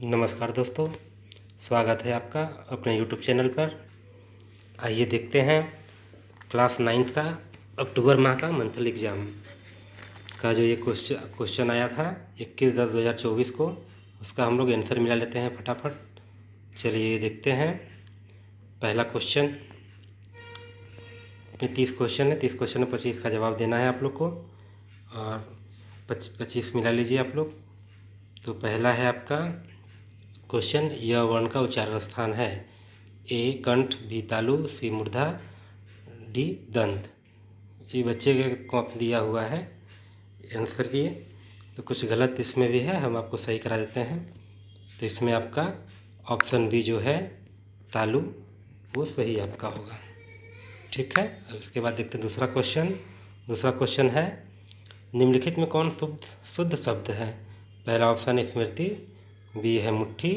नमस्कार दोस्तों, स्वागत है आपका अपने यूट्यूब चैनल पर। आइए देखते हैं क्लास 9th का अक्टूबर माह का मंथली एग्ज़ाम का जो ये क्वेश्चन आया था 21/10/2024 को, उसका हम लोग आंसर मिला लेते हैं फटाफट। चलिए ये देखते हैं। पहला क्वेश्चन में 30 क्वेश्चन है, 30 क्वेश्चन में 25 का जवाब देना है आप लोग को, और 25 मिला लीजिए आप लोग। तो पहला है आपका क्वेश्चन, यह वर्ण का उच्चारण स्थान है। ए कंठ, बी तालु, सी मूर्धा, डी दंत। ये बच्चे के कॉपी दिया हुआ है आंसर की, तो कुछ गलत इसमें भी है, हम आपको सही करा देते हैं। तो इसमें आपका ऑप्शन बी जो है तालु, वो सही आपका होगा। ठीक है, अब इसके बाद देखते हैं दूसरा क्वेश्चन। दूसरा क्वेश्चन है, निम्नलिखित में कौन शुद्ध शब्द है? पहला ऑप्शन है स्मृति, बी है मुट्ठी,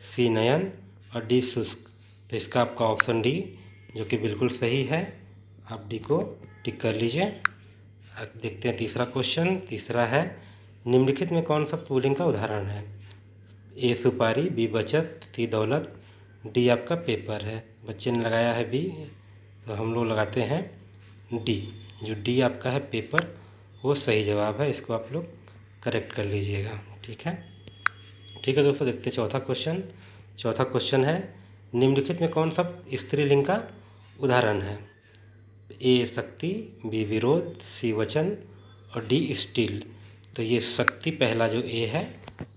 सी नयन और डी शुष्क। तो इसका आपका ऑप्शन डी जो कि बिल्कुल सही है, आप डी को टिक कर लीजिए। अब देखते हैं तीसरा क्वेश्चन। तीसरा है, निम्नलिखित में कौन सा पुल्लिंग का उदाहरण है? ए सुपारी, बी बचत, सी दौलत, डी आपका पेपर है। बच्चे ने लगाया है बी, तो हम लोग लगाते हैं डी। जो डी आपका है पेपर, वो सही जवाब है, इसको आप लोग करेक्ट कर लीजिएगा। ठीक है दोस्तों, देखते हैं चौथा क्वेश्चन। चौथा क्वेश्चन है, निम्नलिखित में कौन सा स्त्रीलिंग का उदाहरण है? ए शक्ति, बी विरोध, सी वचन और डी स्टील। तो ये शक्ति पहला जो ए है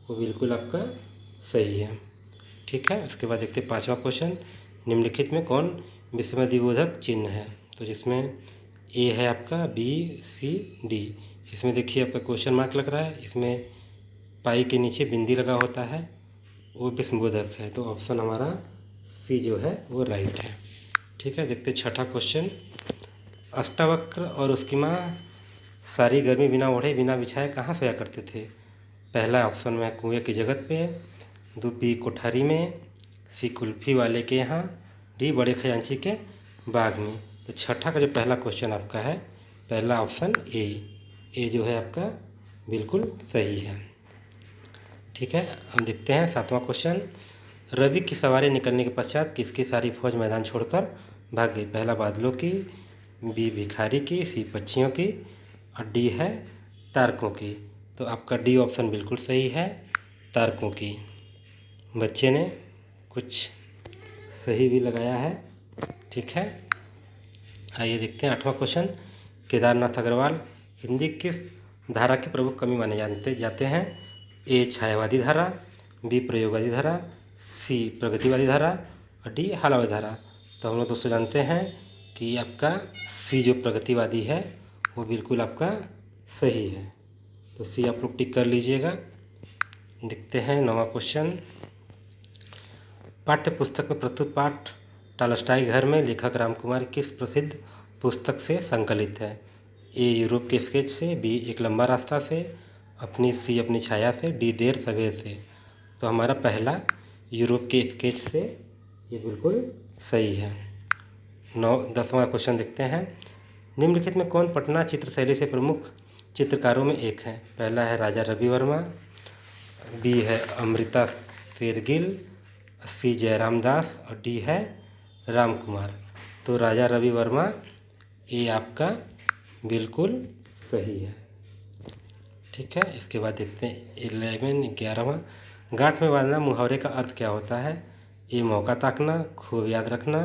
वो बिल्कुल आपका सही है। ठीक है, उसके बाद देखते हैं पांचवा क्वेश्चन, निम्नलिखित में कौन विस्मयदिबोधक चिन्ह है? तो जिसमें ए है आपका बी सी डी। इसमें देखिए आपका क्वेश्चन मार्क लग रहा है, इसमें पाई के नीचे बिंदी लगा होता है, वो विस्मयदिबोधक है। तो ऑप्शन हमारा सी जो है वो राइट है। ठीक है, देखते छठा क्वेश्चन, अष्टावक्र और उसकी माँ सारी गर्मी बिना ओढ़े बिना बिछाए कहाँ सोया करते थे? पहला ऑप्शन में है कुएं की जगत पे, दो बी कोठारी में, सी कुल्फी वाले के यहाँ, डी बड़े खजांची के बाग में। तो छठा का जो पहला क्वेश्चन आपका है, पहला ऑप्शन ए जो है आपका बिल्कुल सही है। ठीक है, हम देखते हैं सातवां क्वेश्चन, रवि की सवारी निकलने के पश्चात किसकी सारी फौज मैदान छोड़कर भाग गई? पहला बादलों की, बी भिखारी की, सी पक्षियों की और डी है तारकों की। तो आपका डी ऑप्शन बिल्कुल सही है, तारकों की। बच्चे ने कुछ सही भी लगाया है। ठीक है, आइए देखते हैं आठवां क्वेश्चन, केदारनाथ अग्रवाल हिंदी किस धारा के प्रमुख कवि माने जाते हैं? ए छायावादी धारा, बी प्रयोगवादी धारा, सी प्रगतिवादी धारा और डी हालावादी धारा। तो हम लोग दोस्तों जानते हैं कि आपका सी जो प्रगतिवादी है वो बिल्कुल आपका सही है, तो सी आप लोग टिक कर लीजिएगा। देखते हैं नौवां क्वेश्चन, पाठ्य पुस्तक में प्रस्तुत पाठ टॉलस्टॉय घर में लेखक रामकुमार किस प्रसिद्ध पुस्तक से संकलित है? ए यूरोप के स्केच से, बी एक लंबा रास्ता से, सी अपनी छाया से, डी देर सवेर से। तो हमारा पहला यूरोप के स्केच से ये बिल्कुल सही है। 10वां क्वेश्चन देखते हैं, निम्नलिखित में कौन पटना चित्रशैली से प्रमुख चित्रकारों में एक है? पहला है राजा रवि वर्मा, बी है अमृता शेरगिल, सी जयराम दास और डी है राम कुमार। तो राजा रवि वर्मा ये आपका बिल्कुल सही है। ठीक है, इसके बाद देखते हैं 11वां, गांठ में बांधना मुहावरे का अर्थ क्या होता है? ए मौका ताकना, खूब याद रखना,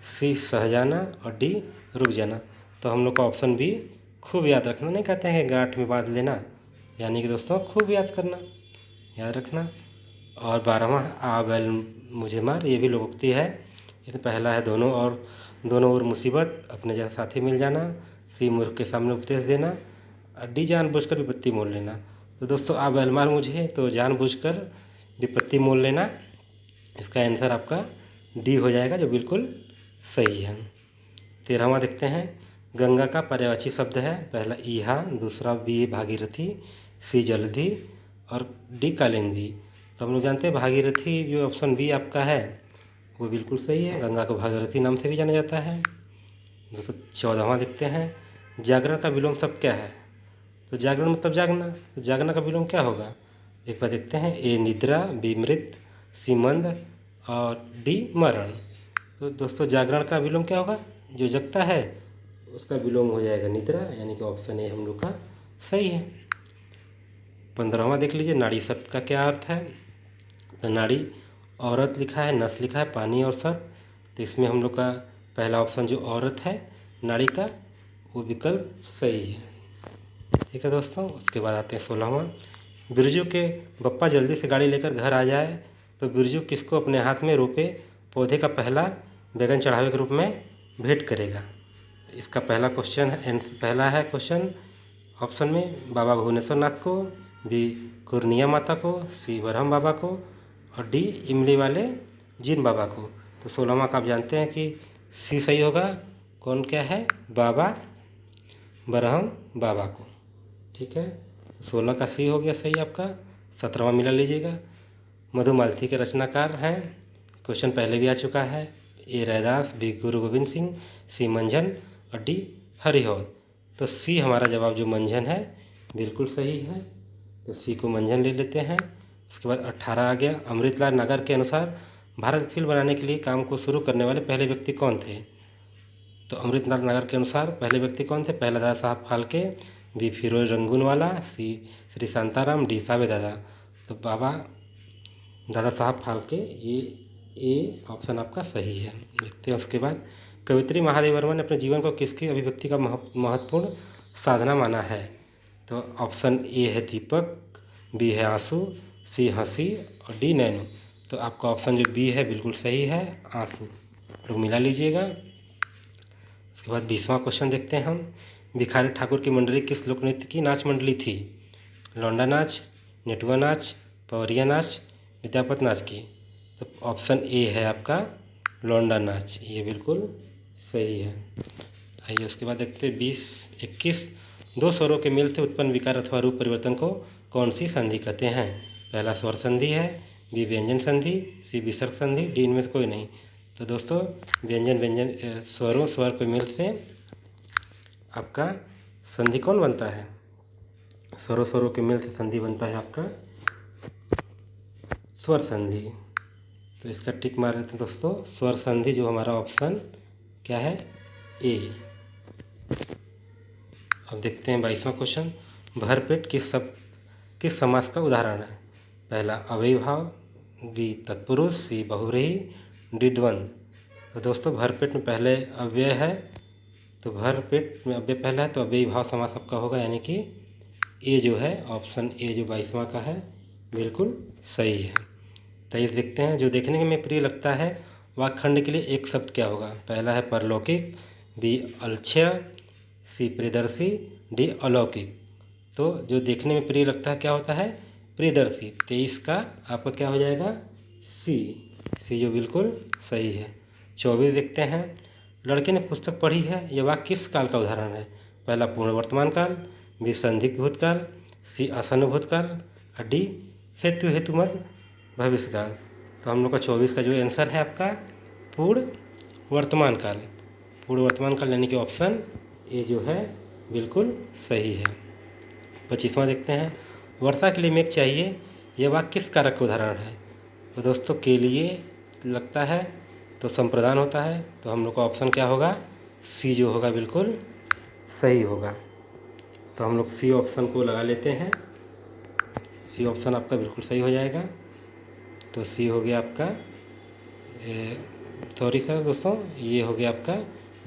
सी सह जाना और डी रुक जाना। तो हम लोग का ऑप्शन बी खूब याद रखना नहीं कहते हैं, गांठ में बांध लेना, यानी कि दोस्तों खूब याद करना, याद रखना। और 12वां, आ बैल मुझे मार, ये भी लोकोक्ति है। इसमें पहला है दोनों ओर मुसीबत, अपने जैसा साथी मिल जाना, सी मूर्ख के सामने उपदेश देना और डी जानबूझकर विपत्ति मोल लेना। तो दोस्तों आ बैल मार मुझे, तो जानबूझकर विपत्ति मोल लेना, इसका आंसर आपका डी हो जाएगा जो बिल्कुल सही है। 13वां देखते हैं, गंगा का पर्यायवाची शब्द है, पहला ईहा, दूसरा बी भागीरथी, सी जलधि और डी कालिंदी। तो हम लोग जानते हैं भागीरथी जो ऑप्शन बी आपका है वो बिल्कुल सही है, गंगा को भागीरथी नाम से भी जाना जाता है। दोस्तों 14वां देखते हैं, जागरण का विलोम शब्द क्या है? तो जागरण मतलब जागना, तो जागना का विलोम क्या होगा? एक बार देखते हैं, ए निद्रा, बी मृत, सी मंद और डी मरण। तो दोस्तों जागरण का विलोम क्या होगा? जो जगता है उसका विलोम हो जाएगा निद्रा, यानी कि ऑप्शन ए हम लोग का सही है। 15वां देख लीजिए, नाड़ी शब्द का क्या अर्थ है? तो नाड़ी औरत लिखा है, नस लिखा है, पानी और सर, तो इसमें हम लोग का पहला ऑप्शन जो औरत है नाड़ी का, वो विकल्प सही है। ठीक है दोस्तों, उसके बाद आते हैं 16वां, बिरजू के बप्पा जल्दी से गाड़ी लेकर घर आ जाए तो बिरजू किसको अपने हाथ में रोपे पौधे का पहला बैगन चढ़ावे के रूप में भेंट करेगा? इसका पहला पहला है क्वेश्चन ऑप्शन में बाबा भुवनेश्वर नाथ को, बी कुर्निया माता को, सी बरहम बाबा को और डी इमली वाले जीन बाबा को। तो 16वां का आप जानते हैं कि सी सही होगा। कौन क्या है? बाबा बरहम बाबा को। ठीक है, 16 का सी हो गया सही आपका। 17वां मिला लीजिएगा, मधुमालती के रचनाकार हैं, क्वेश्चन पहले भी आ चुका है, ए रैदास, बी गुरु गोविंद सिंह, सी मंझन और डी हरिहर। तो सी हमारा जवाब जो मंझन है बिल्कुल सही है, तो सी को मंझन ले लेते हैं। उसके बाद 18 आ गया, अमृतलाल नगर के अनुसार भारत फिल्म बनाने के लिए काम को शुरू करने वाले पहले व्यक्ति कौन थे? तो अमृतलाल नगर के अनुसार पहले व्यक्ति कौन थे? पहला दादा साहब फाल्के, बी फिरोज रंगूनवाला, सी श्री शांताराम, डी सावे दादा। तो बाबा दादा साहब फाल्के, ये ए ऑप्शन आपका सही है। देखते हैं उसके बाद, कवित्री महादेव वर्मा ने अपने जीवन को किसकी अभिव्यक्ति का महत्वपूर्ण साधना माना है? तो ऑप्शन ए है दीपक, बी है आंसू, सी हंसी और डी नैनो। तो आपका ऑप्शन जो बी है बिल्कुल सही है, आंसू। लोग मिला लीजिएगा। उसके बाद 20वां क्वेश्चन देखते हैं हम, भिखारी ठाकुर की मंडली किस लोक नृत्य की नाच मंडली थी? लौंडा नाच, नेटुआ नाच, पवरिया नाच, विद्यापत नाच की। तो ऑप्शन ए है आपका लौंडा नाच, ये बिल्कुल सही है। आइए उसके बाद देखते हैं 20-21, दो स्वरों के मेल से उत्पन्न विकार अथवा रूप परिवर्तन को कौन सी संधि कहते हैं? पहला स्वर संधि है, बी व्यंजन संधि, सी विसर्ग संधि, डी इनमें से कोई नहीं। तो दोस्तों व्यंजन स्वर के मेल से आपका संधि कौन बनता है? स्वरों के मेल से संधि बनता है आपका स्वर संधि। तो इसका टिक मार लेते हैं दोस्तों, स्वर संधि जो हमारा ऑप्शन क्या है? ए। अब देखते हैं 22वां क्वेश्चन, भरपेट किस समास का उदाहरण है? पहला अव्ययीभाव, बी तत्पुरुष, सी बहुव्रीहि, डी द्वंद्व। तो दोस्तों भरपेट में पहले अव्यय है, तो भरपेट में अव्यय पहला है तो अव्ययीभाव समास आपका होगा, यानी कि ए जो है ऑप्शन ए जो 22वां का है बिल्कुल सही है। 23 देखते हैं, जो देखने में प्रिय लगता है वाक्खंड के लिए एक शब्द क्या होगा? पहला है परलौकिक, बी अलक्ष्य, सी प्रियदर्शी, डी अलौकिक। तो जो देखने में प्रिय लगता है क्या होता है? प्रियदर्शी। 23 का आपका क्या हो जाएगा? सी जो बिल्कुल सही है। 24 देखते हैं, लड़के ने पुस्तक पढ़ी है, यह वाक्य किस काल का उदाहरण है? पहला पूर्ण वर्तमान काल, बी संदिग्ध भूतकाल, सी आसन्न भूतकाल और डी हेतुमत भविष्यकाल। तो हम लोग का 24 का जो आंसर है आपका पूर्ण वर्तमान काल। पूर्ण वर्तमान काल यानी कि ऑप्शन ए जो है बिल्कुल सही है। 25वां देखते हैं, वर्षा के लिए मेघ चाहिए, यह वाक्य किस कारक का उदाहरण है? तो दोस्तों के लिए लगता है तो संप्रदान होता है, तो हम लोग का ऑप्शन क्या होगा? सी जो होगा बिल्कुल सही होगा। तो हम लोग सी ऑप्शन को लगा लेते हैं, सी ऑप्शन आपका बिल्कुल सही हो जाएगा। तो सी हो गया आपका, सॉरी सर दोस्तों, ये हो गया आपका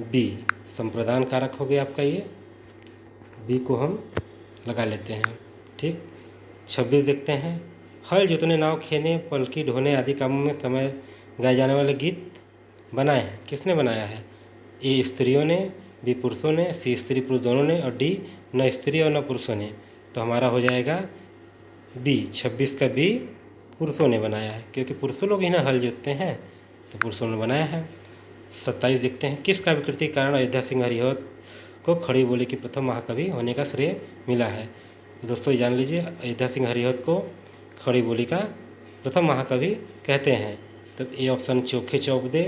बी, संप्रदान कारक हो गया आपका, ये बी को हम लगा लेते हैं। ठीक, 26 देखते हैं, हल जोतने, नाव खेने, पलकी ढोने आदि कामों में समय गाए जाने वाले गीत बनाए हैं, किसने बनाया है? ए स्त्रियों ने, बी पुरुषों ने, सी स्त्री पुरुष दोनों ने और डी न स्त्री और न पुरुषों ने। तो हमारा हो जाएगा बी, 26 का बी पुरुषों ने बनाया है, क्योंकि पुरुषों लोग ही ना हल जोतते हैं, तो पुरुषों ने बनाया है। 27 देखते हैं, किस काव्य कृति के कारण अयोध्या सिंह हरिहर को खड़ी बोली की प्रथम महाकवि होने का श्रेय मिला है? तो दोस्तों ये जान लीजिए, अयोध्या सिंह हरिहर को खड़ी बोली का प्रथम महाकवि कहते हैं। तब ए ऑप्शन चोखे चौप दे,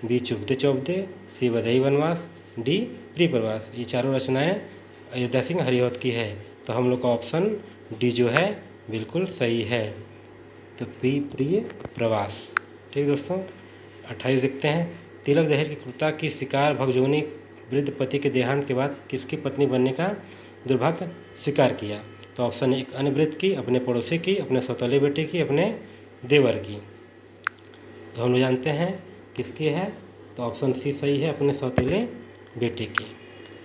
बी चुपते चौप दे, सी बधई वनवास, डी प्रिय प्रवास। ये चारों रचनाएं अयोध्या सिंह हरिहर की है, तो हम लोग का ऑप्शन डी जो है बिल्कुल सही है। तो प्रिय प्रवास। ठीक दोस्तों, 28 देखते हैं। तिलक दहेज की क्रूरता की शिकार भगजोनी वृद्ध पति के देहांत के बाद किसकी पत्नी बनने का दुर्भाग्य स्वीकार किया? तो ऑप्शन 1 अन्य वृद्ध की, अपने पड़ोसी की, अपने सौतेले बेटे की, अपने देवर की। तो हम लोग जानते हैं किसकी है, तो ऑप्शन सी सही है, अपने सौतेले बेटे की।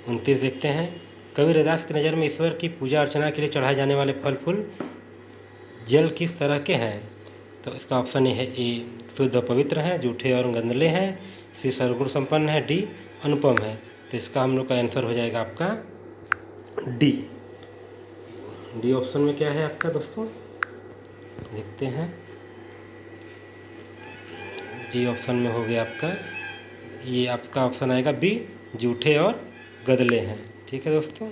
29 देखते हैं। कवि रविदास की नज़र में ईश्वर की पूजा अर्चना के लिए चढ़ाए जाने वाले फल फूल जल किस तरह के हैं? तो इसका ऑप्शन है ए शुद्ध और पवित्र हैं, जूठे और गंदले हैं, सी सर्वगुण संपन्न है, डी अनुपम है। तो इसका हम लोग का आंसर हो जाएगा आपका डी। डी ऑप्शन में क्या है आपका दोस्तों, देखते हैं। डी ऑप्शन में हो गया आपका, ये आपका ऑप्शन आएगा बी, जूठे और गदले हैं। ठीक है दोस्तों,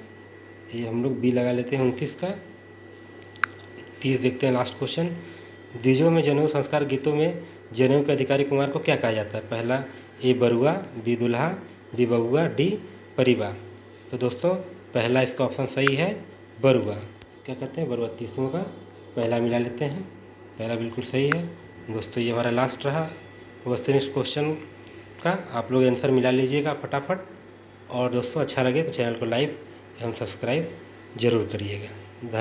ये हम लोग बी लगा लेते हैं 29 का। 30 देखते हैं लास्ट क्वेश्चन। द्विजों में जनेऊ संस्कार गीतों में जनेऊ के अधिकारी कुमार को क्या कहा जाता है? पहला ए बरुआ, बी दुल्हा, बी बबुआ, डी परिबा। तो दोस्तों पहला इसका ऑप्शन सही है, बरुआ। क्या कहते हैं, बरुआ। 30वां का पहला मिला लेते हैं, पहला बिल्कुल सही है। दोस्तों ये हमारा लास्ट रहा क्वेश्चन। इस क्वेश्चन का आप लोग आंसर मिला लीजिएगा फटाफट। और दोस्तों अच्छा लगे तो चैनल को लाइक एवं सब्सक्राइब जरूर करिएगा। धन्यवाद।